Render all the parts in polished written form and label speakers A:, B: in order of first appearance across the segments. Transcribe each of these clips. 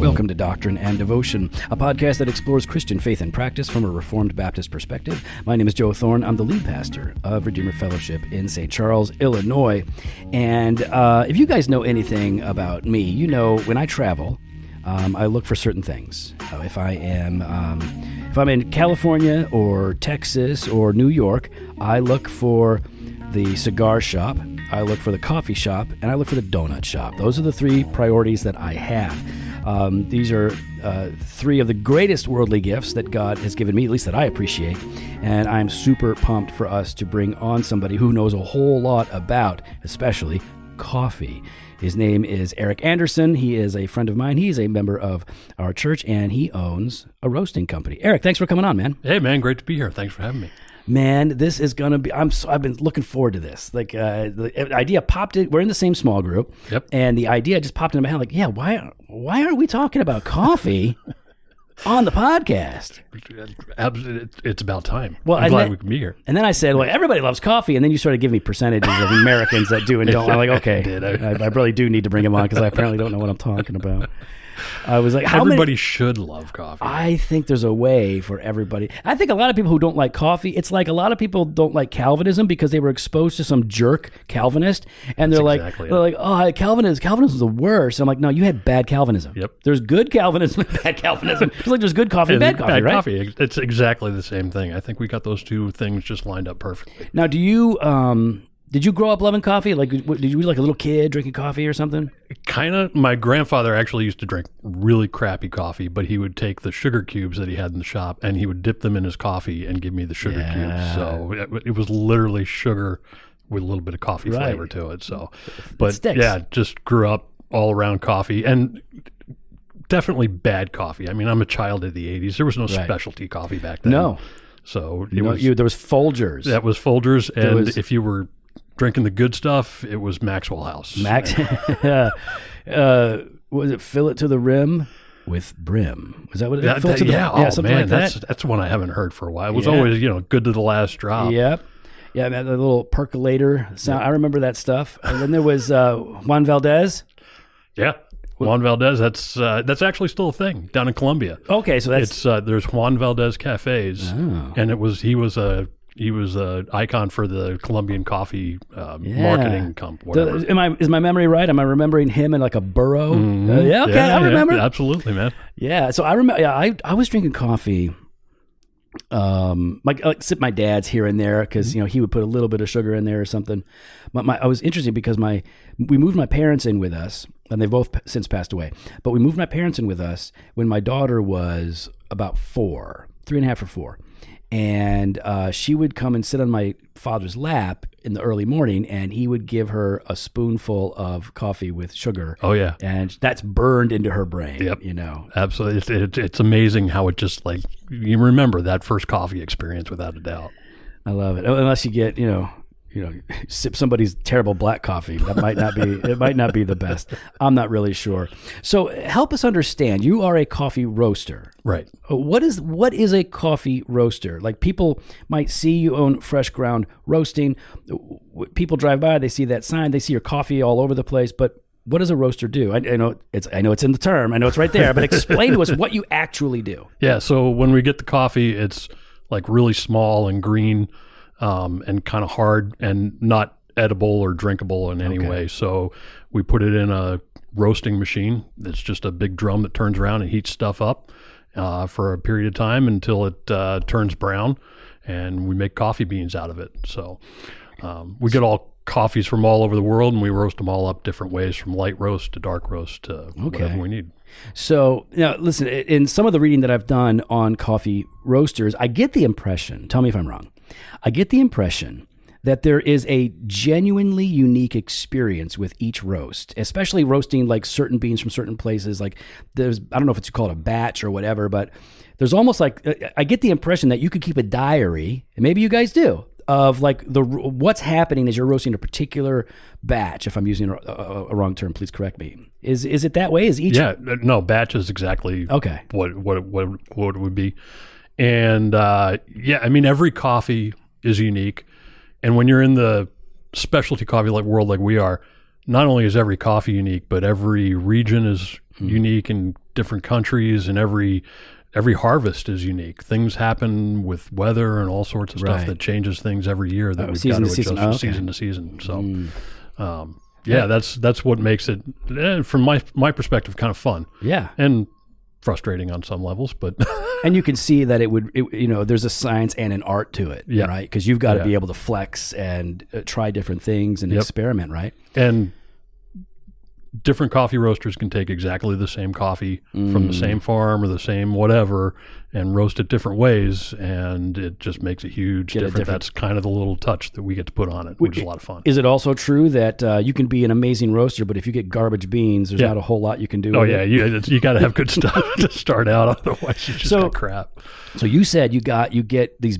A: Welcome to Doctrine and Devotion, a podcast that explores Christian faith and practice from a Reformed Baptist perspective. My name is Joe Thorne. I'm the lead pastor of Redeemer Fellowship in St. Charles, Illinois. And if you guys know anything about me, you know when I travel, I look for certain things. If I'm in California or Texas or New York, I look for the cigar shop, I look for the coffee shop, and I look for the donut shop. Those are the three priorities that I have. These are three of the greatest worldly gifts that God has given me, at least that I appreciate. And I'm super pumped for us to bring on somebody who knows a whole lot about, especially coffee. His name is Eric Andersen. He is a friend of mine. He's a member of our church, and he owns a roasting company. Eric, thanks for coming on, man.
B: Hey, man, great to be here. Thanks for having me.
A: Man, this is going to be, I've been looking forward to this. Like, the idea popped in, we're in the same small group.
B: Yep.
A: And the idea just popped in my head, like, yeah, why aren't we talking about coffee on the podcast?
B: It's about time.
A: Well,
B: I'm glad we can be here.
A: And then I said, well, everybody loves coffee. And then you started giving me percentages of Americans that do and don't. I'm like, okay, I really do need to bring him on because I apparently don't know what I'm talking about. I was like,
B: everybody should love coffee.
A: I think there's a way for everybody. I think a lot of people who don't like coffee, it's like a lot of people don't like Calvinism because they were exposed to some jerk Calvinist, and they're like, oh, Calvinism is the worst. I'm like, no, you had bad Calvinism.
B: Yep.
A: There's good Calvinism and bad Calvinism. It's like there's good coffee and bad coffee, right?
B: Coffee. It's exactly the same thing. I think we got those two things just lined up perfectly.
A: Now, do you did you grow up loving coffee? Like, did you like a little kid drinking coffee or something?
B: Kind of. My grandfather actually used to drink really crappy coffee, but he would take the sugar cubes that he had in the shop and he would dip them in his coffee and give me the sugar cubes. So it was literally sugar with a little bit of coffee flavor to it. So, but yeah, just grew up all around coffee and definitely bad coffee. I mean, I'm a child of the 80s. There was no specialty coffee back then.
A: No.
B: So
A: there was Folgers.
B: That was Folgers, and if you were drinking the good stuff, it was Maxwell House.
A: Was it Fill It to the Rim with Brim? Was that what it was?
B: Something like that. That's one I haven't heard for a while. It was always, good to the last drop.
A: Yep. Yeah, man, the little percolator sound. I remember that stuff. And then there was Juan Valdez.
B: Yeah. Juan Valdez, that's actually still a thing down in Columbia.
A: Okay, so that's
B: there's Juan Valdez cafes, and he was a icon for the Colombian coffie marketing whatever.
A: Is my memory right? Am I remembering him in like a burro?
B: Mm-hmm.
A: I remember.
B: Yeah, absolutely, man.
A: Yeah, so I remember. Yeah, I was drinking coffee. Like sip my dad's here and there because he would put a little bit of sugar in there or something. I was interested because we moved my parents in with us, and they've both since passed away. But we moved my parents in with us when my daughter was about 3.5 or 4. And she would come and sit on my father's lap in the early morning, and he would give her a spoonful of coffee with sugar.
B: Oh, yeah.
A: And that's burned into her brain.
B: Yep. Absolutely. It's amazing how it just you remember that first coffee experience without a doubt.
A: I love it. Unless you get, sip somebody's terrible black coffee. That might not be, it might not be the best. I'm not really sure. So help us understand. You are a coffee roaster.
B: Right.
A: What is a coffee roaster? Like, people might see you own FRESHGROUND Roasting. People drive by, they see that sign, they see your coffee all over the place, but what does a roaster do? I know it's in the term. I know it's right there, but explain to us what you actually do.
B: Yeah. So when we get the coffee, it's like really small and green, and kind of hard and not edible or drinkable in any way. So we put it in a roasting machine. It's just a big drum that turns around and heats stuff up for a period of time until it turns brown, and we make coffee beans out of it. So we get all coffees from all over the world, and we roast them all up different ways, from light roast to dark roast to whatever we need.
A: So, now listen, in some of the reading that I've done on coffee roasters, I get the impression, tell me if I'm wrong, I get the impression that there is a genuinely unique experience with each roast, especially roasting like certain beans from certain places. Like, I don't know if it's called a batch or whatever, but there's almost like, I get the impression that you could keep a diary, and maybe you guys do, of like what's happening as you're roasting a particular batch. If I'm using a wrong term, please correct me. Is it that way? Is each?
B: Yeah, no, batch is exactly what it would be. And I mean, every coffee is unique. And when you're in the specialty coffee world like we are, not only is every coffee unique, but every region is unique and different countries, and every harvest is unique. Things happen with weather and all sorts of stuff that changes things every year that we've got to adjust from season to season. So, that's what makes it, from my perspective, kind of fun.
A: Yeah.
B: And frustrating on some levels, but
A: and you can see that there's a science and an art to it, right? Because you've got to be able to flex and try different things and experiment, right?
B: And different coffee roasters can take exactly the same coffee from the same farm or the same whatever and roast it different ways, and it just makes a huge difference. That's kind of the little touch that we get to put on it, which is a lot of fun.
A: Is it also true that you can be an amazing roaster, but if you get garbage beans, there's not a whole lot you can do?
B: Oh, yeah. You got to have good stuff to start out. Otherwise, you just got crap.
A: So you said you get these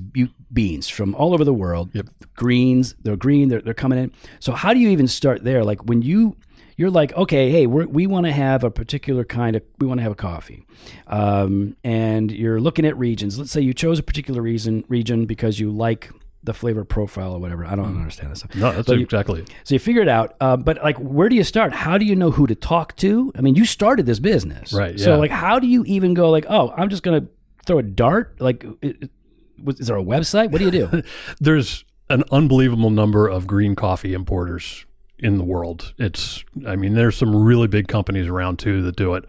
A: beans from all over the world.
B: Yep.
A: Greens, they're green, they're coming in. So how do you even start there? Like when you're like, okay, hey, we want to have a particular we want to have a coffee. And you're looking at regions. Let's say you chose a particular region because you like the flavor profile or whatever. I don't understand this stuff.
B: No, that's exactly it.
A: So you figure it out. But like, where do you start? How do you know who to talk to? I mean, you started this business.
B: Right, yeah.
A: So like, how do you even go like, oh, I'm just going to throw a dart? Like, is there a website? What do you do?
B: There's an unbelievable number of green coffee importers in the world. There's some really big companies around too that do it.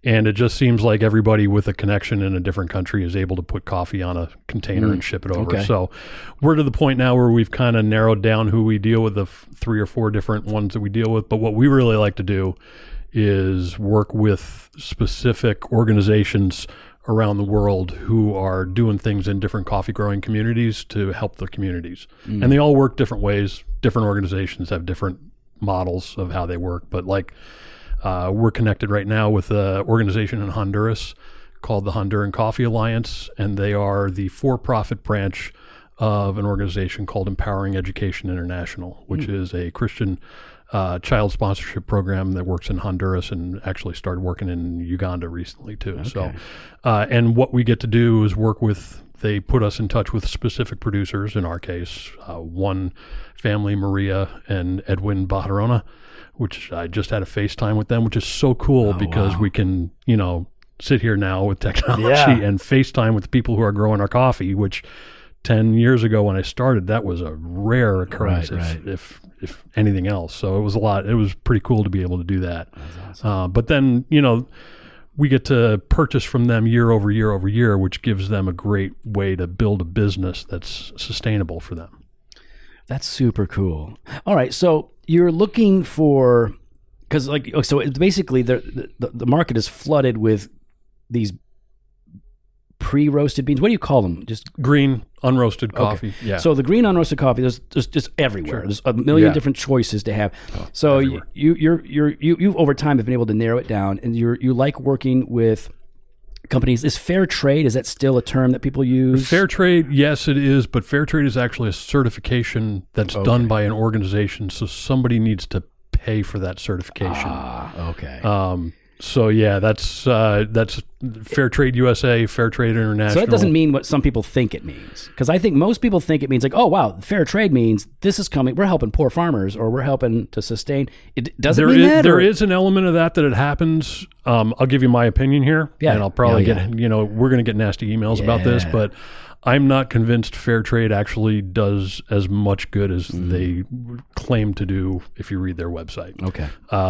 B: And it just seems like everybody with a connection in a different country is able to put coffee on a container and ship it over.
A: Okay.
B: So we're to the point now where we've kind of narrowed down who we deal with, the 3 or 4 different ones that we deal with. But what we really like to do is work with specific organizations around the world who are doing things in different coffee growing communities to help the communities. And they all work different ways. Different organizations have different models of how they work, but we're connected right now with an organization in Honduras called the Honduran Coffee Alliance, and they are the for-profit branch of an organization called Empowering Education International, which is a Christian child sponsorship program that works in Honduras and actually started working in Uganda recently too. Okay. So, and what we get to do is they put us in touch with specific producers. In our case, one family, Maria and Edwin Bajarona, which I just had a FaceTime with them, which is so cool because we can, sit here now with technology and FaceTime with the people who are growing our coffee, which 10 years ago when I started, that was a rare occurrence, if anything else. So it was pretty cool to be able to do that. That's awesome. But then, we get to purchase from them year over year over year, which gives them a great way to build a business that's sustainable for them.
A: That's super cool. All right, so you're looking for, because so it's basically the market is flooded with these pre-roasted beans. What do you call them? Just
B: green unroasted coffee. Okay. Yeah.
A: So the green unroasted coffee, there's just everywhere. Sure. There's a million different choices to have. So you over time have been able to narrow it down, and you like working with companies. Is fair trade, is that still a term that people use?
B: Fair trade, yes, it is, but fair trade is actually a certification that's done by an organization, so somebody needs to pay for that certification.
A: Okay.
B: So yeah, that's Fair Trade USA, Fair Trade International.
A: So that doesn't mean what some people think it means, because I think most people think it means like, oh wow, fair trade means this is coming. We're helping poor farmers, or we're helping to sustain. It doesn't mean that.
B: There is an element of that it happens. I'll give you my opinion here, and I'll probably get we're going to get nasty emails about this, but I'm not convinced fair trade actually does as much good as they claim to do if you read their website.
A: Okay.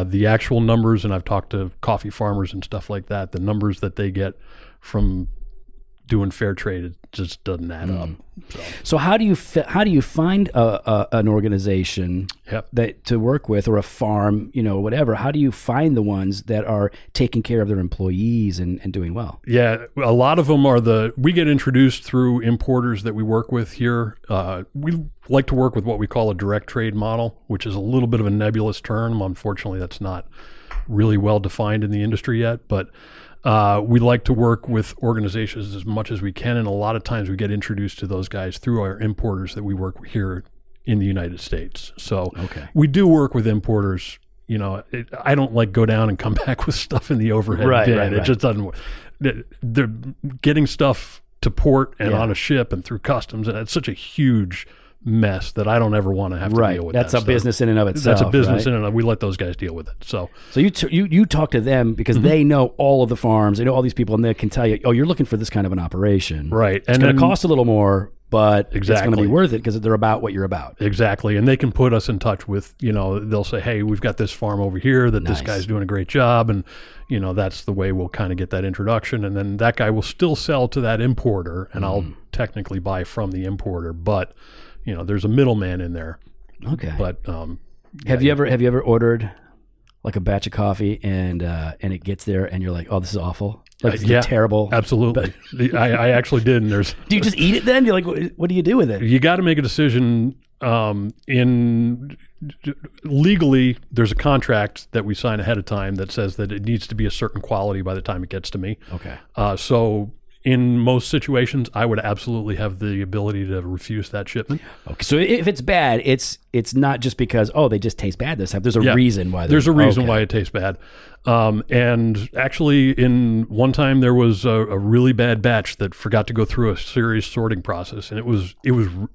B: The actual numbers, and I've talked to coffee farmers and stuff like that, the numbers that they get from doing fair trade, it just doesn't add up.
A: So how do you find an organization that to work with, or a farm, whatever? How do you find the ones that are taking care of their employees and doing well?
B: Yeah, a lot of them we get introduced through importers that we work with here. We like to work with what we call a direct trade model, which is a little bit of a nebulous term. Unfortunately, that's not really well defined in the industry yet, but we like to work with organizations as much as we can, and a lot of times we get introduced to those guys through our importers that we work with here in the United States. So we do work with importers. I don't go down and come back with stuff in the overhead bin. It just doesn't work. They're getting stuff to port and on a ship and through customs, and it's such a huge mess that I don't ever want to have to deal with.
A: That's a
B: stuff.
A: business in and of itself.
B: That's a business in and of. We let those guys deal with it. So
A: you talk to them because they know all of the farms, they know all these people, and they can tell you, oh, you're looking for this kind of an operation,
B: right?
A: It's going to cost a little more, but it's going to be worth it because they're about what you're about.
B: Exactly. And they can put us in touch with, they'll say, hey, we've got this farm over here that this guy's doing a great job. And, that's the way we'll kind of get that introduction. And then that guy will still sell to that importer, and I'll technically buy from the importer. But, there's a middleman in there.
A: Okay.
B: But
A: have you ever ordered like a batch of coffee and it gets there and you're like, oh, this is awful? Like it's terrible.
B: Absolutely. I actually did. And
A: do you just eat it then? You're like, what do you do with it?
B: You got to make a decision. Legally, there's a contract that we sign ahead of time that says that it needs to be a certain quality by the time it gets to me.
A: Okay.
B: So in most situations, I would absolutely have the ability to refuse that shipment.
A: Okay. So if it's bad, it's not just because, they just taste bad this time. There's a reason why.
B: There's a reason why it tastes bad. And actually, in one time, there was a really bad batch that forgot to go through a serious sorting process, and it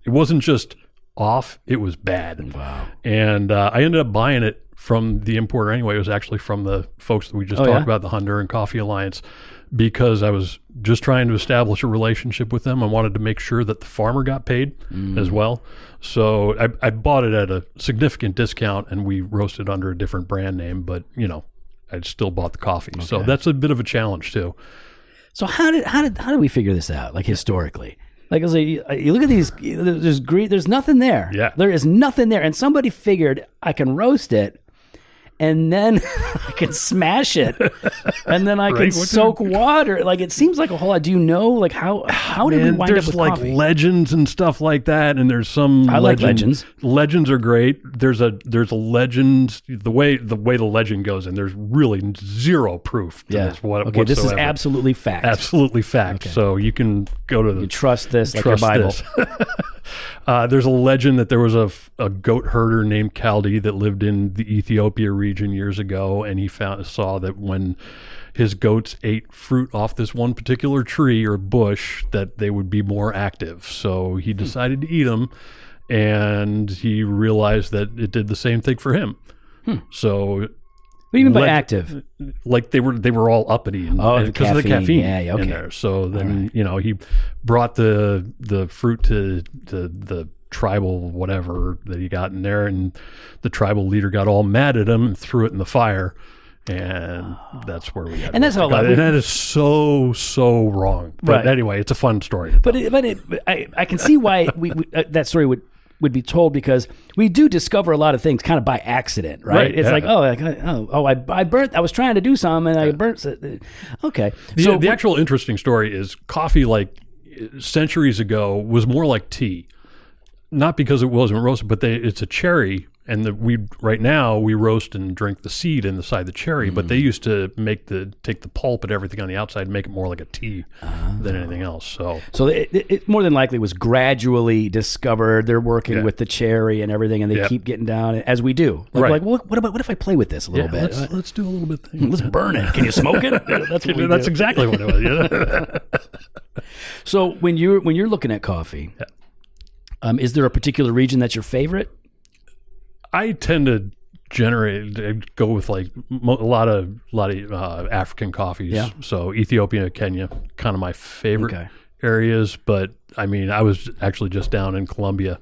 B: wasn't just off; it was bad.
A: Wow!
B: And I ended up buying it from the importer anyway. It was actually from the folks that we just talked about, the Honduran Coffee Alliance, because I was just trying to establish a relationship with them. I wanted to make sure that the farmer got paid as well. So I bought it at a significant discount, and we roasted under a different brand name, but I still bought the coffee. Okay. So that's a bit of a challenge too.
A: So how did we figure this out? Like historically, like I was like, you look at these. There's nothing there.
B: Yeah,
A: there is nothing there, and somebody figured I can roast it, and then I can smash it, and then I can soak water. Like, it seems like a whole lot. Do you know, like, how did we wind up with
B: There's like
A: coffee?
B: legends and stuff like that, and there's some.
A: I like legends.
B: Legends are great. There's a legend. The way the legend goes, and there's really zero proof to this whatsoever.
A: This is absolutely fact.
B: Absolutely fact. Okay. So you can go to
A: you trust this like your Bible.
B: There's a legend that there was a goat herder named Kaldi that lived in the Ethiopia region years ago, and he saw that when his goats ate fruit off this one particular tree or bush, that they would be more active. So he decided to eat them, and he realized that it did the same thing for him. So
A: what do you mean by active?
B: Like they were all uppity because of the caffeine in there. So then he brought the fruit to the tribal whatever that he got in there, and the tribal leader got all mad at him and threw it in the fire, and that's where we got.
A: And that's how
B: and that is so wrong. But anyway, it's a fun story.
A: I can see why that story would be told, because we do discover a lot of things kind of by accident, right? It's like, I burnt. I was trying to do something and I burnt it. Okay.
B: So the actual interesting story is coffee, like centuries ago, was more like tea. Not because it wasn't roasted, but it's a cherry, and right now we roast and drink the seed inside the cherry. But they used to take the pulp and everything on the outside and make it more like a tea than anything else. So
A: it more than likely was gradually discovered. They're working with the cherry and everything, and they keep getting down as we do. Like, what if I play with this a little bit?
B: Let's do a little bit.
A: Let's burn it. Can you smoke it?
B: That's exactly what it was.
A: So when you're looking at coffee. Is there a particular region that's your favorite?
B: I tend to go with like a lot of African coffees. Yeah. So Ethiopia, Kenya, kind of my favorite areas. But I mean, I was actually just down in Colombia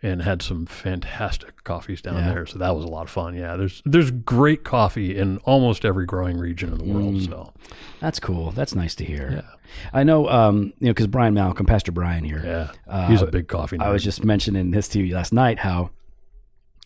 B: and had some fantastic coffees down there. So that was a lot of fun. Yeah, there's great coffee in almost every growing region in the world. So
A: that's cool. That's nice to hear. Yeah. I know, because Brian Malcolm, Pastor Brian here.
B: Yeah, he's a big coffee nerd.
A: I was just mentioning this to you last night how,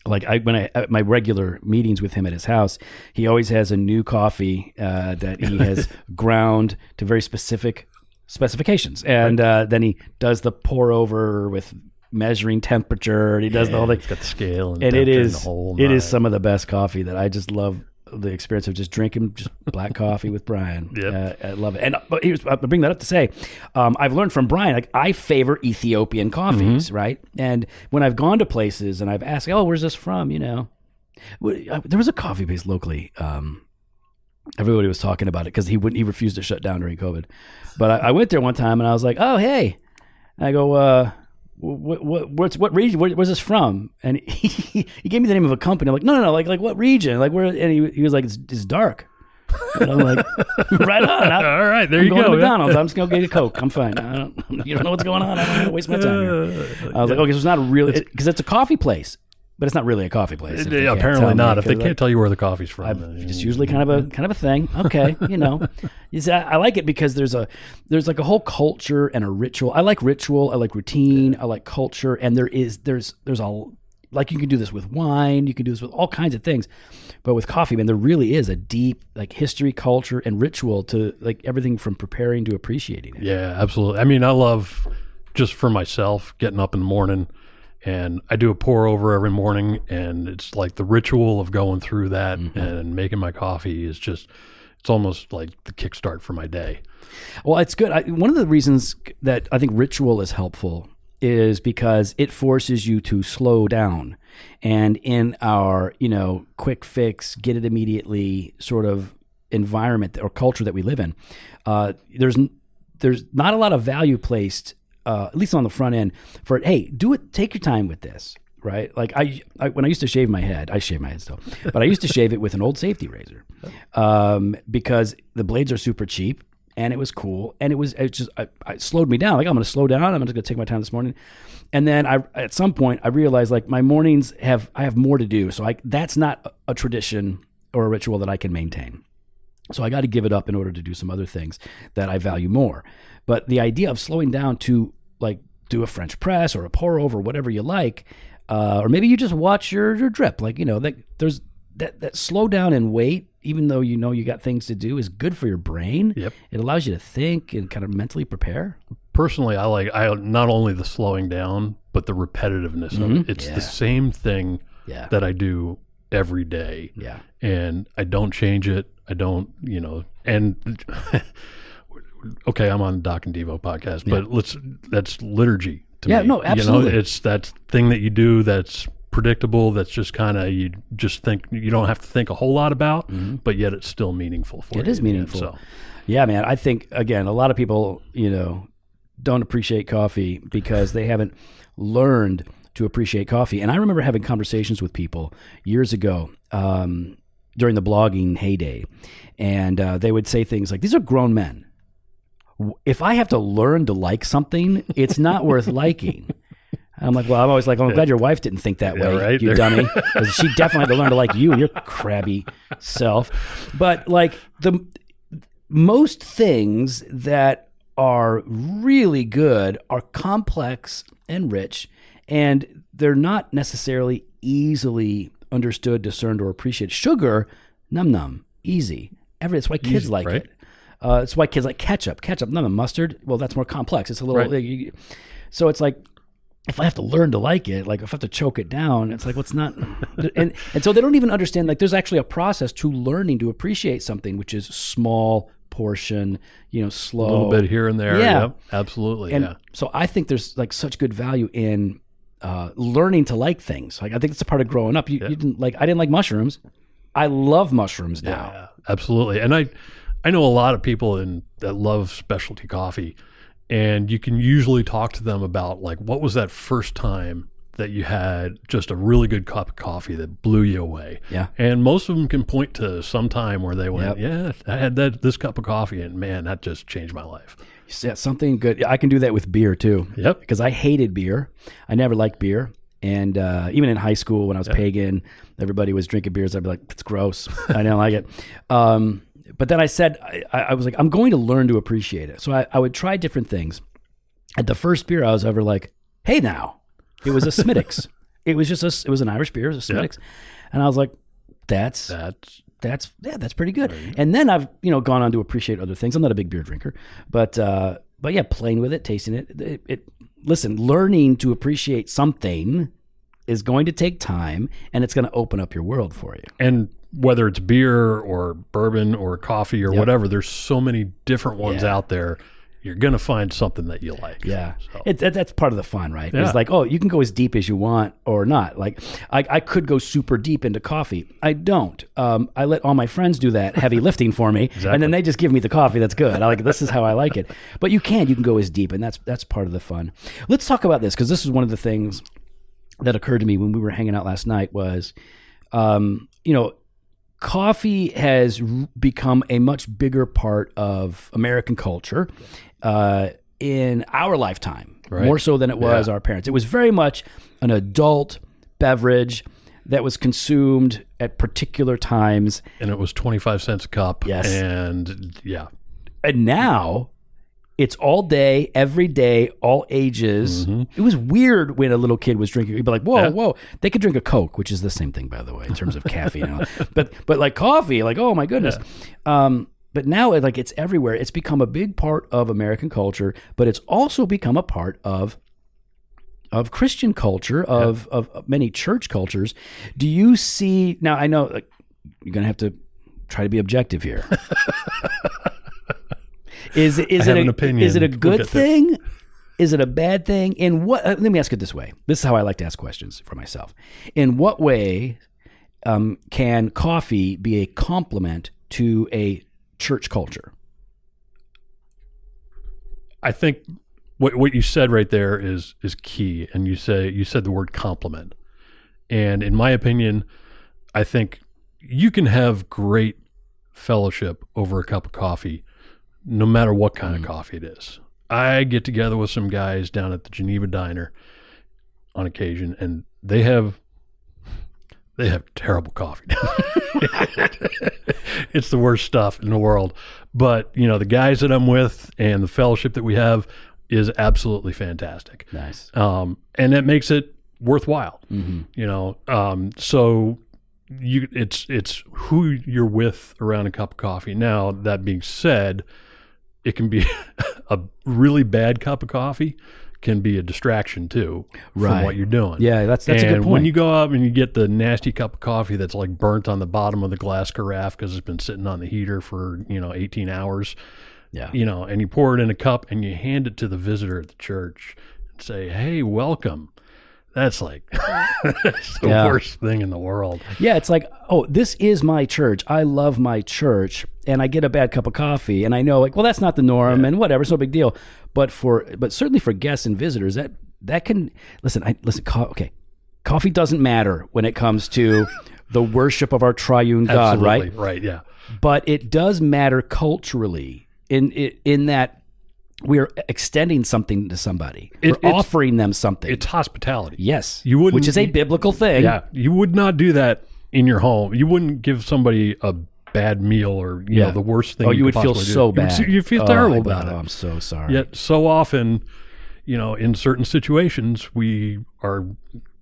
A: like, at my regular meetings with him at his house, he always has a new coffee that he has ground to very specific specifications, and then he does the pour over with measuring temperature, and he does the whole thing.
B: It's got the scale, and
A: it is some of the best coffee that I just love. The experience of just drinking just black coffee with Brian. I love it. And but I bring that up to say, I've learned from Brian, like, I favor Ethiopian coffees, right? And when I've gone to places and I've asked, where's this from? There was a coffee place locally. Everybody was talking about it because he refused to shut down during COVID. But I went there one time and I was like, oh, hey. I go, what region? Where's this from? And he gave me the name of a company. I'm like, no, like what region? Like where? And he was like, it's dark. And I'm like, right on.
B: All right, there
A: I'm
B: you
A: going
B: go.
A: to McDonald's. I'm just going to get a Coke. I'm fine. You don't know what's going on. I don't want to waste my time here. I was like, okay, so it's not really, because it's a coffee place, but it's not really a coffee place.
B: Apparently not. If they can't tell you where the coffee's from,
A: it's usually kind of a thing. Okay, You see, I like it because there's like a whole culture and a ritual. I like ritual. I like routine. I like culture, and there's a, like, you can do this with wine. You can do this with all kinds of things. But with coffee, man, there really is a deep like history, culture, and ritual to like everything from preparing to appreciating it.
B: Yeah, absolutely. I mean, I love, just for myself, getting up in the morning, and I do a pour over every morning, and it's like the ritual of going through that and making my coffee is just, it's almost like the kickstart for my day.
A: Well, it's good. One of the reasons that I think ritual is helpful is because it forces you to slow down. And in our, quick fix, get it immediately sort of environment or culture that we live in, there's not a lot of value placed, at least on the front end, for, hey, do it, take your time with this, right? Like I when I used to shave my head, I shave my head still, but I used to shave it with an old safety razor, because the blades are super cheap. And it was cool, and it slowed me down. Like, I'm going to slow down. I'm just going to take my time this morning. And then at some point I realized, like, my mornings I have more to do. So that's not a tradition or a ritual that I can maintain. So I got to give it up in order to do some other things that I value more. But the idea of slowing down to like do a French press or a pour over, whatever you like, or maybe you just watch your drip. Like, there's that slow down and wait, even though you got things to do, is good for your brain.
B: Yep.
A: It allows you to think and kind of mentally prepare.
B: Personally, I not only the slowing down, but the repetitiveness of it. It's the same thing that I do every day. Yeah. And I don't change it. I don't, and okay, I'm on the Doc and Devo podcast, but that's liturgy to me.
A: Yeah, no, absolutely.
B: It's that thing that you do that's predictable, that's just kind of, you just think, you don't have to think a whole lot about, but yet it's still meaningful for you.
A: It is meaningful. So. Yeah, man, I think, again, a lot of people, don't appreciate coffee because they haven't learned to appreciate coffee. And I remember having conversations with people years ago during the blogging heyday, and they would say things like, these are grown men. If I have to learn to like something, it's not worth liking. I'm like, well, I'm always like, I'm glad your wife didn't think that way, right? You dummy. Because she definitely had to learn to like you and your crabby self. But like most things that are really good are complex and rich, and they're not necessarily easily understood, discerned, or appreciated. Sugar, num, easy. That's why kids like it. It's why kids like ketchup. Ketchup, num, mustard. Well, that's more complex. It's a little. So it's like, if I have to learn to like it, like if I have to choke it down, it's like, what's not, and so they don't even understand, like, there's actually a process to learning to appreciate something, which is small portion, slow.
B: A little bit here and there. Yeah, yep, absolutely.
A: And so I think there's like such good value in learning to like things. Like, I think it's a part of growing up. You didn't like, I didn't like mushrooms. I love mushrooms now.
B: Yeah, absolutely. And I know a lot of people that love specialty coffee. And you can usually talk to them about, like, what was that first time that you had just a really good cup of coffee that blew you away? Yeah. And most of them can point to some time where they went, I had this cup of coffee, and man, that just changed my life.
A: Yeah, something good. I can do that with beer too.
B: Yep.
A: Because I hated beer. I never liked beer. And even in high school when I was pagan, everybody was drinking beers. I'd be like, it's gross. I didn't like it. But then I said, I was like, I'm going to learn to appreciate it. So I would try different things. At the first beer, I was ever like, hey now, it was a Smithwick's. It was an Irish beer, it was a Smithwick's. And I was like, that's pretty good. Right. And then I've, gone on to appreciate other things. I'm not a big beer drinker, but yeah, playing with it, tasting it. Listen, learning to appreciate something is going to take time, and it's going to open up your world for you.
B: And whether it's beer or bourbon or coffee or whatever, there's so many different ones out there. you're going to find something that you like.
A: Yeah.
B: So.
A: That's part of the fun, right?
B: Yeah.
A: It's like, oh, you can go as deep as you want or not. Like, I could go super deep into coffee. I don't. I let all my friends do that heavy lifting for me,
B: Exactly.
A: and then they just give me the coffee that's good. This is how I like it. But you can go as deep, and that's part of the fun. Let's talk about this, because this is one of the things that occurred to me when we were hanging out last night was, coffee has become a much bigger part of American culture in our lifetime, more so than it was our parents. It was very much an adult beverage that was consumed at particular times.
B: And it was 25 cents a cup.
A: Yes.
B: And yeah.
A: And now it's all day, every day, all ages. Mm-hmm. It was weird when a little kid was drinking. You'd be like, whoa. They could drink a Coke, which is the same thing, by the way, in terms of caffeine. But like coffee, like, oh my goodness. Yeah. But now it's everywhere. It's become a big part of American culture, but it's also become a part of Christian culture, of many church cultures. Do you see, now I know you're going to have to try to be objective here. Is it an opinion. Is it a good thing? Is it a bad thing? In what? Let me ask it this way. This is how I like to ask questions for myself. In what way can coffee be a complement to a church culture?
B: I think what you said right there is key, and you said the word complement. And in my opinion, I think you can have great fellowship over a cup of coffee, no matter what kind of coffee it is. I get together with some guys down at the Geneva Diner on occasion, and they have terrible coffee. It's the worst stuff in the world. But, the guys that I'm with and the fellowship that we have is absolutely fantastic.
A: Nice.
B: And that makes it worthwhile. Mm-hmm. So it's who you're with around a cup of coffee. Now, that being said, it can be a really bad cup of coffee can be a distraction too from what you're doing.
A: Yeah, that's a good point.
B: When you go up and you get the nasty cup of coffee that's like burnt on the bottom of the glass carafe because it's been sitting on the heater for 18 hours, and you pour it in a cup and you hand it to the visitor at the church and say, "Hey, welcome." That's like that's the worst thing in the world.
A: Yeah, it's like, oh, this is my church. I love my church, and I get a bad cup of coffee, and I know, that's not the norm, and whatever, it's no big deal. But certainly for guests and visitors, that can listen. Okay, coffee doesn't matter when it comes to the worship of our triune God,
B: Absolutely.
A: right?
B: Right. Yeah.
A: But it does matter culturally in that we're extending something to somebody. We're offering them something.
B: It's hospitality.
A: Yes. Which is a biblical thing.
B: Yeah. You would not do that in your home. You wouldn't give somebody a bad meal or the worst thing.
A: Oh, you would feel so bad.
B: You feel terrible about it.
A: Oh, I'm so sorry.
B: Yet so often, in certain situations, we are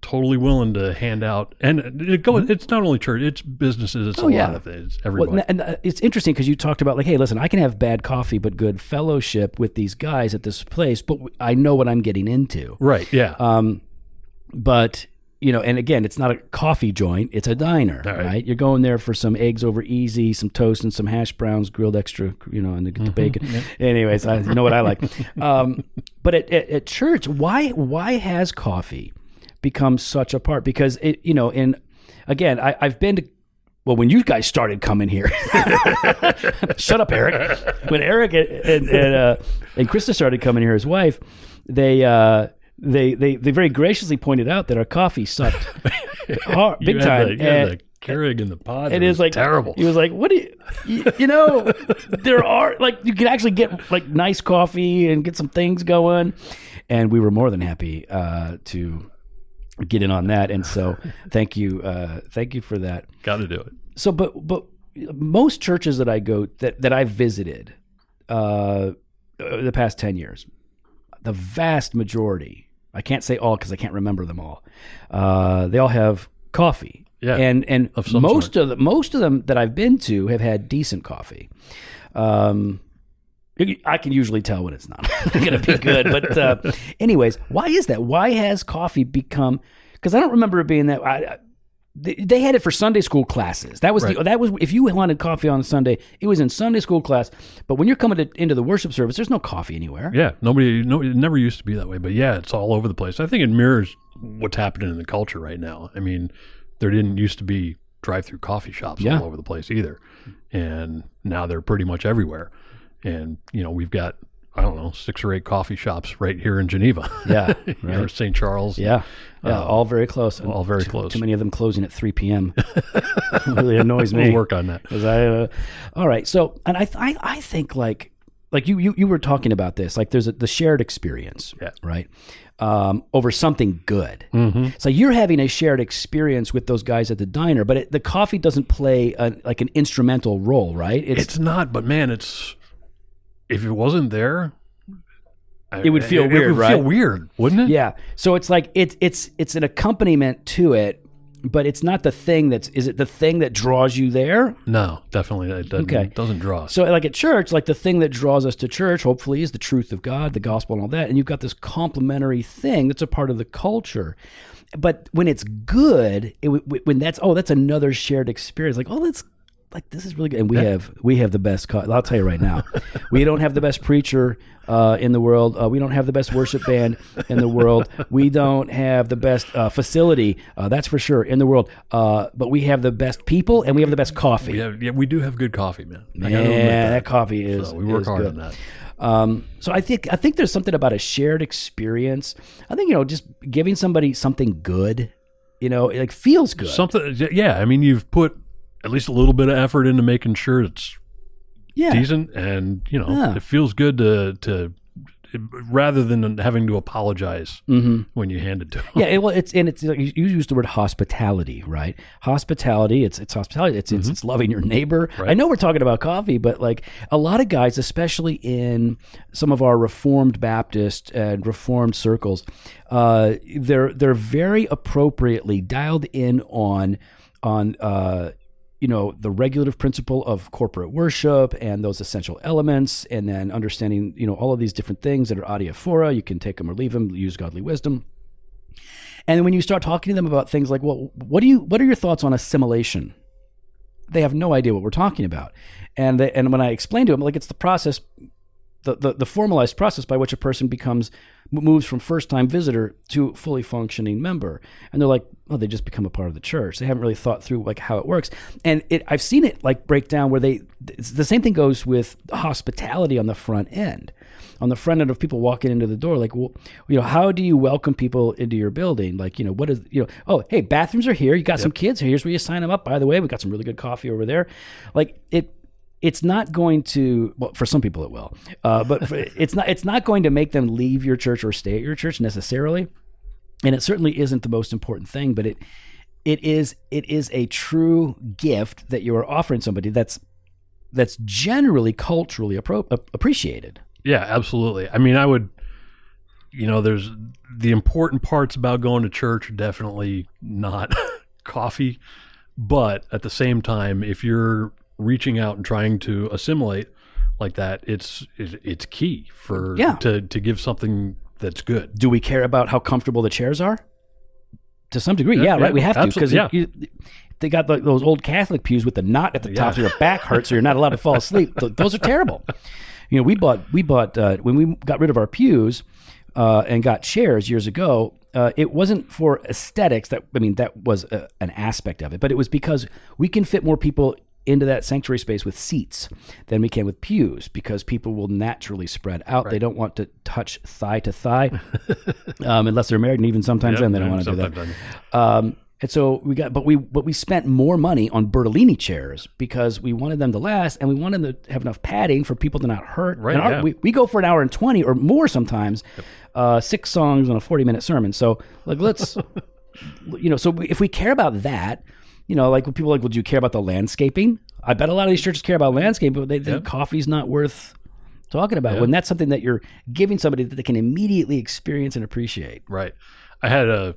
B: totally willing to hand out, and it's not only church, it's businesses, it's a lot of things, everybody.
A: Well, and it's interesting because you talked about hey, listen, I can have bad coffee but good fellowship with these guys at this place, but I know what I'm getting into.
B: Right, yeah.
A: But, and again, it's not a coffee joint, it's a diner, right? You're going there for some eggs over easy, some toast and some hash browns, grilled extra, and the bacon. Yeah. Anyways, you know what I like. But at church, why has coffee become such a part? Because I've been to, when you guys started coming here, shut up, Eric. When Eric and Krista started coming here, his wife, they very graciously pointed out that our coffee sucked hard, big time.
B: The Keurig in the pod.
A: It is terrible. He was like, "What do you there are you can actually get nice coffee and get some things going," and we were more than happy to get in on that. And so thank you for that.
B: Got to do it.
A: So, but most churches that I go that I've visited the past 10 years, the vast majority, I can't say all because I can't remember them all. They all have coffee.
B: Yeah.
A: And most of them that I've been to have had decent coffee. I can usually tell when it's not going to be good. But anyways, why is that? Why has coffee become, because I don't remember it being that, They had it for Sunday school classes. That was that was if you wanted coffee on Sunday, it was in Sunday school class. But when you're coming into the worship service, there's no coffee anywhere.
B: Yeah, it never used to be that way. But yeah, it's all over the place. I think it mirrors what's happening in the culture right now. I mean, there didn't used to be drive-through coffee shops all over the place either, and now they're pretty much everywhere. And we've got, I don't know, 6 or 8 coffee shops right here in Geneva.
A: Yeah, right.
B: Or St. Charles.
A: Yeah, all very close.
B: All very close.
A: Too many of them closing at 3 p.m. really annoys me.
B: We'll work on that.
A: All right. So, and I think like you were talking about this, like there's the shared experience, right? Over something good. Mm-hmm. So you're having a shared experience with those guys at the diner, but the coffee doesn't play like an instrumental role, right?
B: It's not, but man, if it wasn't there,
A: it would feel weird,
B: it would
A: right?
B: feel weird, wouldn't it?
A: Yeah. So it's like it's an accompaniment to it, but it's not the thing is it the thing that draws you there?
B: No, definitely it doesn't draw us.
A: So like at church, like the thing that draws us to church, hopefully, is the truth of God, the gospel and all that. And you've got this complementary thing that's a part of the culture. But when it's good, when that's another shared experience. Like, this is really good. And we have the best. I'll tell you right now, we don't have the best preacher in the world. We don't have the best worship band in the world. We don't have the best facility, that's for sure, in the world. But we have the best people, and we have the best coffee.
B: We do have good coffee, man.
A: Yeah, that coffee is.
B: So we work hard
A: good.
B: on that.
A: So I think there's something about a shared experience. I think just giving somebody something good, it feels good.
B: Something, yeah. I mean, you've put at least a little bit of effort into making sure it's decent, and it feels good to rather than having to apologize when you hand it to them.
A: Yeah, it's like you use the word hospitality, right? Hospitality, it's hospitality. It's loving your neighbor. Right. I know we're talking about coffee, but like a lot of guys, especially in some of our Reformed Baptist and Reformed circles, they're very appropriately dialed in on the regulative principle of corporate worship and those essential elements, and then understanding, all of these different things that are adiaphora. You can take them or leave them, use godly wisdom. And then when you start talking to them about things like, well, what are your thoughts on assimilation? They have no idea what we're talking about. And when I explain to them, like, it's the process, the formalized process by which a person moves from first-time visitor to fully functioning member. And they're like, oh, they just become a part of the church. They haven't really thought through like how it works. And I've seen it like break down where the same thing goes with hospitality on the front end. On the front end of people walking into the door, like, well, how do you welcome people into your building? Like, what is, oh, hey, bathrooms are here. You got some kids here. Here's where you sign them up. By the way, we got some really good coffee over there. Like it's not going to, well, for some people it will, but it's not going to make them leave your church or stay at your church necessarily. And it certainly isn't the most important thing, but it is a true gift that you are offering somebody that's generally culturally appreciated.
B: Yeah, absolutely. I mean, I would, there's the important parts about going to church are definitely not coffee, but at the same time, if you're reaching out and trying to assimilate like that, it's key to give something that's good.
A: Do we care about how comfortable the chairs are? To some degree, yeah, right. We have to, because they got those old Catholic pews with the knot at the top, so your back hurts, so you're not allowed to fall asleep. Those are terrible. We bought when we got rid of our pews and got chairs years ago. It wasn't for aesthetics. That was an aspect of it, but it was because we can fit more people into that sanctuary space with seats than we can with pews, because people will naturally spread out. Right. They don't want to touch thigh to thigh unless they're married, and even sometimes then they don't want to do that. And so we spent more money on Bertolini chairs because we wanted them to last, and we wanted them to have enough padding for people to not hurt. Right. And we go for an hour and 20 or more sometimes, 6 songs on a 40-minute sermon. So like, let's, so if we care about that, like when people are like, well, do you care about the landscaping? I bet a lot of these churches care about landscaping, but they think coffee's not worth talking about when that's something that you're giving somebody that they can immediately experience and appreciate.
B: Right. I had a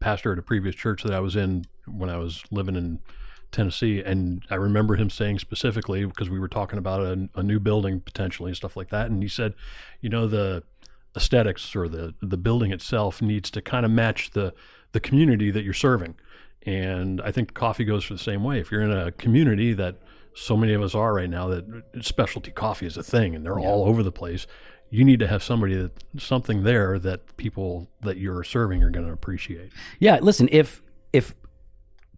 B: pastor at a previous church that I was in when I was living in Tennessee, and I remember him saying specifically, because we were talking about a new building potentially and stuff like that, and he said, the aesthetics or the building itself needs to kind of match the community that you're serving. And I think coffee goes for the same way. If you're in a community that so many of us are right now, that specialty coffee is a thing and they're all over the place, you need to have something there that people that you're serving are going to appreciate.
A: Yeah, listen, if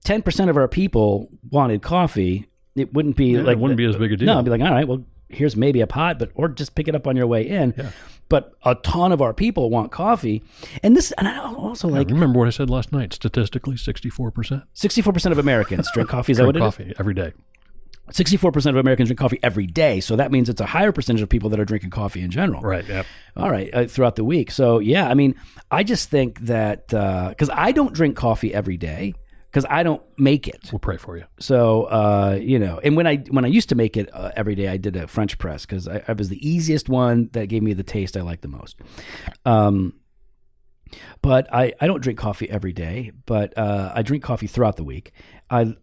A: 10% of our people wanted coffee, it wouldn't be
B: it wouldn't be as big a deal.
A: No, I'd be like, all right, well, here's maybe a pot, or just pick it up on your way in.
B: Yeah.
A: But a ton of our people want coffee, and I also
B: remember what I said last night. Statistically, 64%.
A: 64% of Americans drink coffee. Is that what it is?
B: Coffee every day.
A: 64% of Americans drink coffee every day, so that means it's a higher percentage of people that are drinking coffee in general.
B: Right. Yeah.
A: All right, throughout the week. So yeah, I mean, I just think that because I don't drink coffee every day because I don't make it.
B: We'll pray for you.
A: So and when I used to make it every day, I did a French press because I was the easiest one that gave me the taste I like the most. But I don't drink coffee every day, but I drink coffee throughout the week. I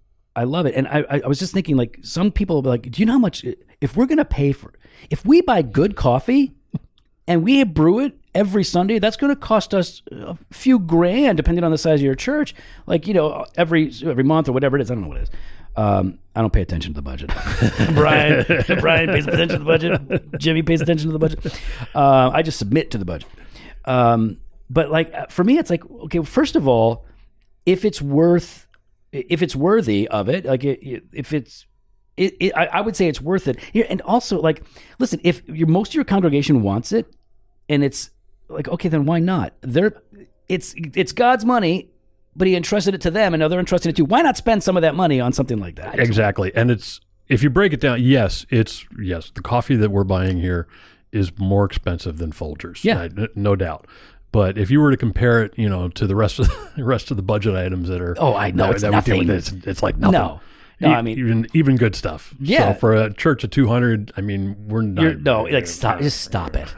A: love it. And I was just thinking, like, some people will be like, do you know how much, if we're going to pay for, if we buy good coffee and we brew it every Sunday, that's going to cost us a few grand, depending on the size of your church, like, every month or whatever it is. I don't know what it is. I don't pay attention to the budget. Brian pays attention to the budget. Jimmy pays attention to the budget. I just submit to the budget. But like, for me, it's like, okay, first of all, if it's worthy of it, like I would say it's worth it. And also, like, listen, if most of your congregation wants it, and it's like, okay, then why not? It's God's money, but He entrusted it to them, and now they're entrusting it to you. Why not spend some of that money on something like that?
B: Exactly. And if you break it down, yes, the coffee that we're buying here is more expensive than Folgers.
A: Yeah,
B: no doubt. But if you were to compare it, to the rest of the budget items that are,
A: I know it's nothing.
B: It's like nothing.
A: No, I mean
B: even good stuff.
A: Yeah.
B: So for a church of 200, I mean, we're not.
A: Stop it.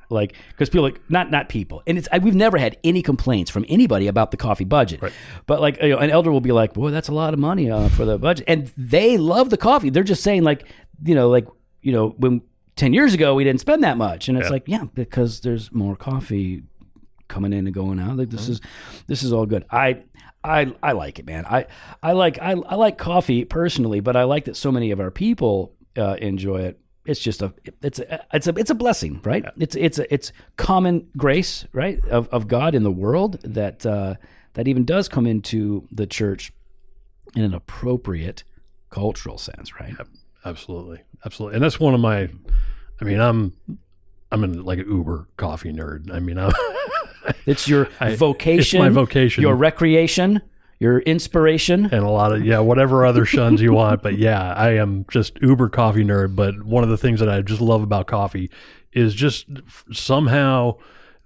A: Like, because people not people, and we've never had any complaints from anybody about the coffee budget.
B: Right.
A: But like, an elder will be like, boy, that's a lot of money for the budget, and they love the coffee. They're just saying, like, when 10 years ago we didn't spend that much, and it's like, yeah, because there's more coffee coming in and going out. Like, this is all good. I like it, man. I like coffee personally, but I like that so many of our people enjoy it. It's just it's a blessing, right? Yeah. It's common grace, right, of God in the world that even does come into the church in an appropriate cultural sense, right?
B: Yep, absolutely. And that's one of my. I mean, I'm like an uber coffee nerd. I mean,
A: it's your vocation.
B: It's my vocation.
A: Your recreation. Your inspiration.
B: And a lot of, whatever other shuns you want. But yeah, I am just uber coffee nerd. But one of the things that I just love about coffee is just somehow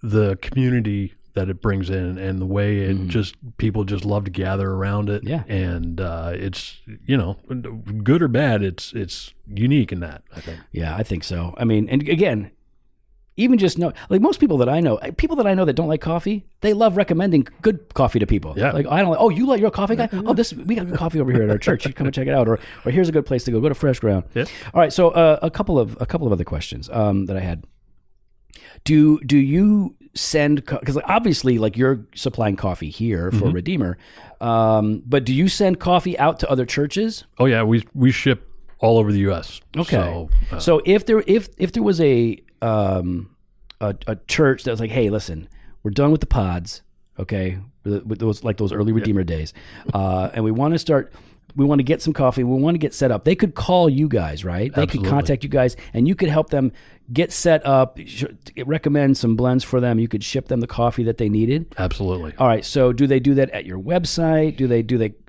B: the community that it brings in and the way it people just love to gather around it.
A: Yeah.
B: And it's, good or bad, it's unique in that, I think.
A: Yeah, I think so. I mean, and again, even just like most people that I know that don't like coffee, they love recommending good coffee to people.
B: Yeah.
A: Like, I don't like, oh, you like your coffee guy? Oh, we got good coffee over here at our church. You come and check it out. Or here's a good place to go. Go to FRESHGROUND.
B: Yeah.
A: All right. So a couple of other questions that I had. Do you send, because obviously, like, you're supplying coffee here for Redeemer, but do you send coffee out to other churches?
B: Oh yeah, we ship all over the U.S.
A: Okay. So if there was a church that was like, hey, listen, we're done with the pods, okay, with those early Redeemer days, and we want to get some coffee, we want to get set up. They could call you guys, right? They
B: Absolutely.
A: could contact you guys, and you could help them get set up, recommend some blends for them. You could ship them the coffee that they needed.
B: Absolutely.
A: All right. So do they do that at your website?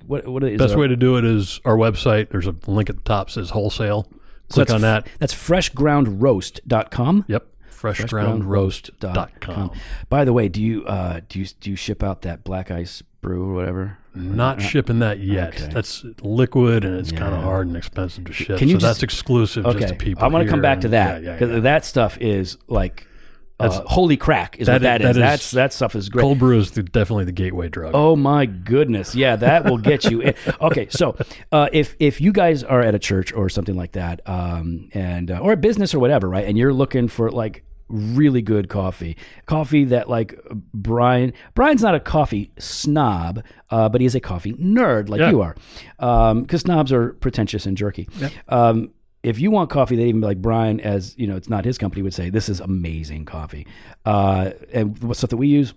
A: What is
B: best way to do it is our website. There's a link at the top that says wholesale. Click on that.
A: That's freshgroundroast.com.
B: Yep. freshgroundroast.com.
A: By the way, do you ship out that black ice brew or whatever?
B: Not shipping that yet.
A: Okay.
B: That's liquid and it's kind of hard and expensive to ship. That's exclusive
A: just
B: to people.
A: I want to come back to that because that stuff is like holy crack is what that is. That stuff is great.
B: Cold brew is definitely the gateway drug.
A: Oh my goodness. Yeah, that will get you in. Okay, so if you guys are at a church or something like that, and or a business or whatever, right, and you're looking for like really good coffee that like Brian's not a coffee snob, but he is a coffee nerd like you are, because snobs are pretentious and jerky. If you want coffee that even like Brian, as you know, it's not his company, would say this is amazing coffee, and what stuff that we use,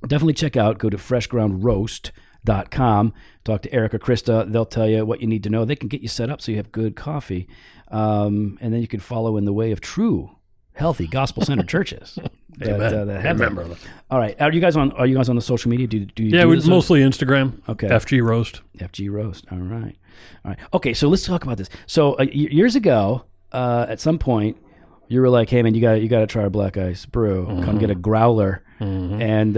A: definitely check out. Go to FRESHGROUNDRoast.com. Talk to Eric or Krista. They'll tell you what you need to know. They can get you set up so you have good coffee, and then you can follow in the way of true, healthy, gospel-centered churches.
B: Remember.
A: All right, are you guys on the social media? Do you?
B: We're mostly Instagram.
A: Okay.
B: FG Roast.
A: FG Roast. All right. Okay, so let's talk about this. So years ago, at some point, you were like, "Hey, man, you got to try our black ice brew. Come get a growler." And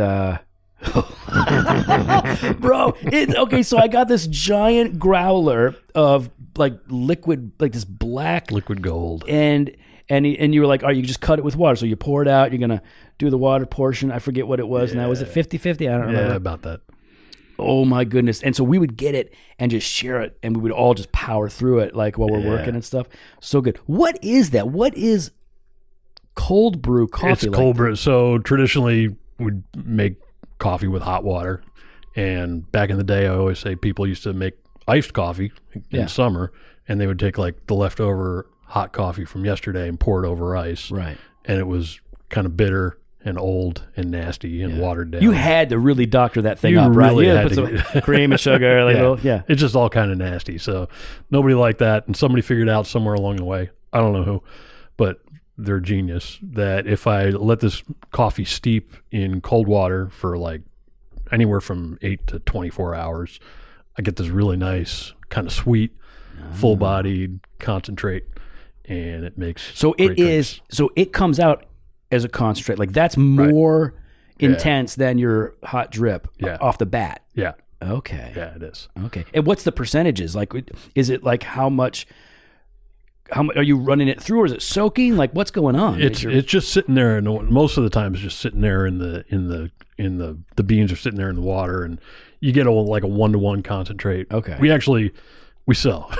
A: bro, okay. So I got this giant growler of like liquid, like this black
B: liquid gold,
A: and you were like, "All right, you just cut it with water." So you pour it out. You're gonna do the water portion. I forget what it was now. Was it 50-50? I don't remember.
B: Yeah, about that.
A: Oh my goodness! And so we would get it and just share it, and we would all just power through it, like while we're working and stuff. So good. What is that? What is cold brew coffee?
B: It's cold brew. So traditionally, we'd make coffee with hot water, and back in the day, I always say people used to make iced coffee in summer, and they would take like the leftover hot coffee from yesterday and pour it over ice.
A: Right.
B: And it was kind of bitter and old and nasty and watered down.
A: You had to really doctor that thing up, right?
B: Really
A: Put some cream and sugar,
B: It's just all kind of nasty. So nobody liked that, and somebody figured out somewhere along the way, I don't know who, but they're genius, that if I let this coffee steep in cold water for like anywhere from 8 to 24 hours, I get this really nice, kind of sweet, full-bodied concentrate, and it makes drinks.
A: So it comes out as a concentrate. Like that's more intense than your hot drip off the bat.
B: Yeah.
A: Okay.
B: Yeah, it is.
A: Okay. And what's the percentages? Like, is it like how much are you running it through, or is it soaking? Like, what's going on?
B: It's just sitting there, and most of the time it's just sitting there in the beans are sitting there in the water, and you get like a 1-to-1 concentrate.
A: Okay.
B: We sell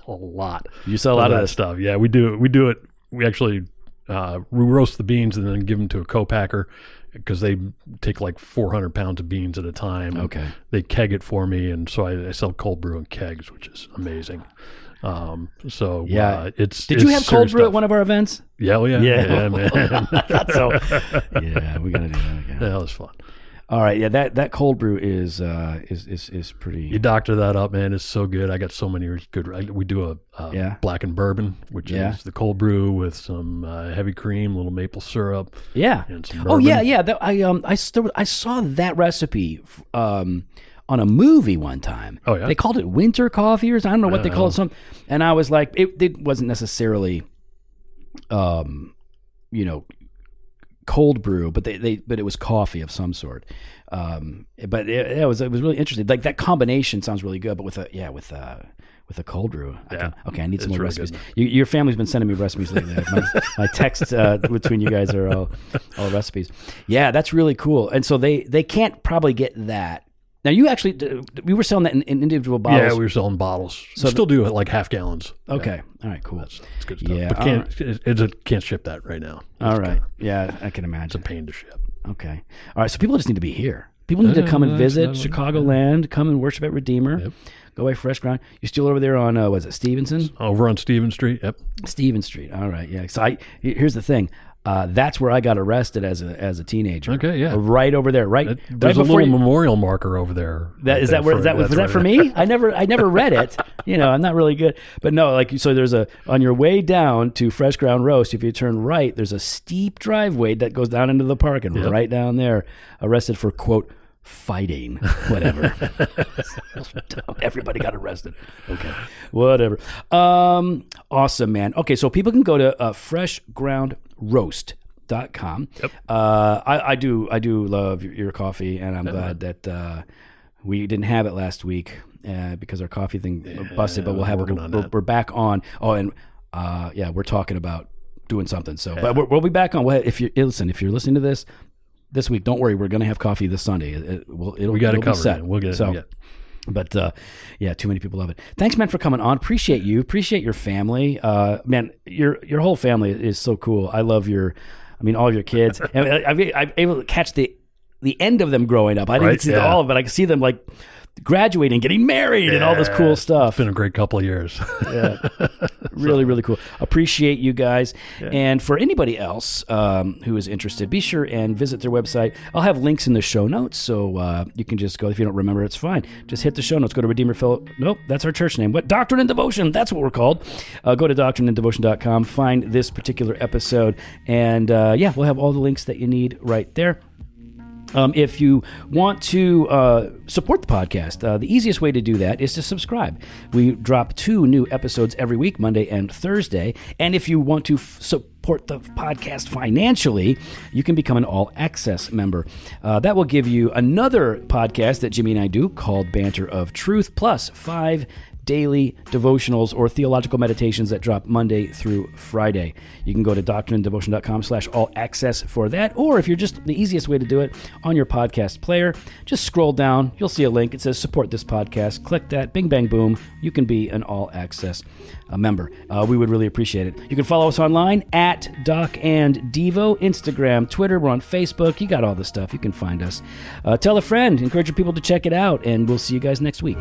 B: a lot.
A: You sell a lot of
B: that stuff. Yeah, we do it. We actually we roast the beans and then give them to a co-packer, because they take like 400 pounds of beans at a time.
A: Okay.
B: They keg it for me, and so I sell cold brew in kegs, which is amazing. Did you
A: have cold brew at one of our events?
B: Yeah, man.
A: So yeah, we gotta do that again.
B: That was fun.
A: All right, yeah, that cold brew is pretty.
B: You doctor that up, man. It's so good. I got so many good. We do a black and bourbon, which is the cold brew with some heavy cream, a little maple syrup.
A: Yeah.
B: And some bourbon.
A: Oh yeah. I saw that recipe on a movie one time.
B: Oh yeah.
A: They called it winter coffee or something. I don't know what they called it. And I was like, it wasn't necessarily, cold brew, but but it was coffee of some sort. But it was really interesting. Like that combination sounds really good, but with a cold brew. I need some more recipes. Your family's been sending me recipes lately. My texts between you guys are all recipes. Yeah, that's really cool. And so they can't probably get that. Now we were selling that in individual bottles.
B: Yeah, we were selling bottles. So still do it like half gallons.
A: Okay. All right, cool.
B: That's good stuff.
A: Yeah,
B: but can't ship that right now.
A: All right. Yeah, I can imagine.
B: It's a pain to ship.
A: Okay. All right, so people just need to be here. People need to come and visit Chicagoland, come and worship at Redeemer. Yep. Go by Fresh Ground. You're still over there on, was it Stevenson?
B: Over on Stevens Street, yep.
A: Stevens Street, all right, yeah. So here's the thing. That's where I got arrested as a teenager.
B: Okay, yeah.
A: Right over there, right?
B: There's a little memorial marker over there.
A: Was that for me? I never read it. I'm not really good. But no, so there's on your way down to Fresh Ground Roast, if you turn right, there's a steep driveway that goes down into the park, and right down there, arrested for, quote, fighting, whatever. Everybody got arrested. Okay, whatever. Awesome, man. Okay, so people can go to FRESHGROUNDRoast.com.
B: Yep.
A: I do love your coffee, and I'm glad that we didn't have it last week because our coffee thing busted. But we're back on. Oh, and we're talking about doing something. So, but we'll be back on. If you're listening to this week, don't worry, we're going to have coffee this Sunday. We
B: got it covered. We'll get it.
A: But yeah, too many people love it. Thanks, man, for coming on. Appreciate you. Appreciate your family. Man, your whole family is so cool. I love all of your kids. And I'm able to catch the end of them growing up. I didn't see all of it. I can see them like graduating, getting married, and all this cool stuff.
B: It's been a great couple of years.
A: Yeah, really cool. Appreciate you guys. Yeah. And for anybody else who is interested, be sure and visit their website. I'll have links in the show notes, so you can just go. If you don't remember, it's fine. Just hit the show notes. Go to Redeemer Fellowship. Nope, that's our church name. What? Doctrine and Devotion. That's what we're called. Go to doctrineanddevotion.com. Find this particular episode, and we'll have all the links that you need right there. If you want to support the podcast, the easiest way to do that is to subscribe. We drop 2 new episodes every week, Monday and Thursday. And if you want to support the podcast financially, you can become an all-access member. That will give you another podcast that Jimmy and I do called Banter of Truth, plus 5 daily devotionals or theological meditations that drop Monday through Friday. You can go to doctrineanddevotion.com/all-access for that, or if you're just the easiest way to do it, on your podcast player, just scroll down. You'll see a link. It says support this podcast. Click that. Bing, bang, boom. You can be an all-access member. We would really appreciate it. You can follow us online at Doc and Devo, Instagram, Twitter. We're on Facebook. You got all the stuff. You can find us. Tell a friend. Encourage your people to check it out, and we'll see you guys next week.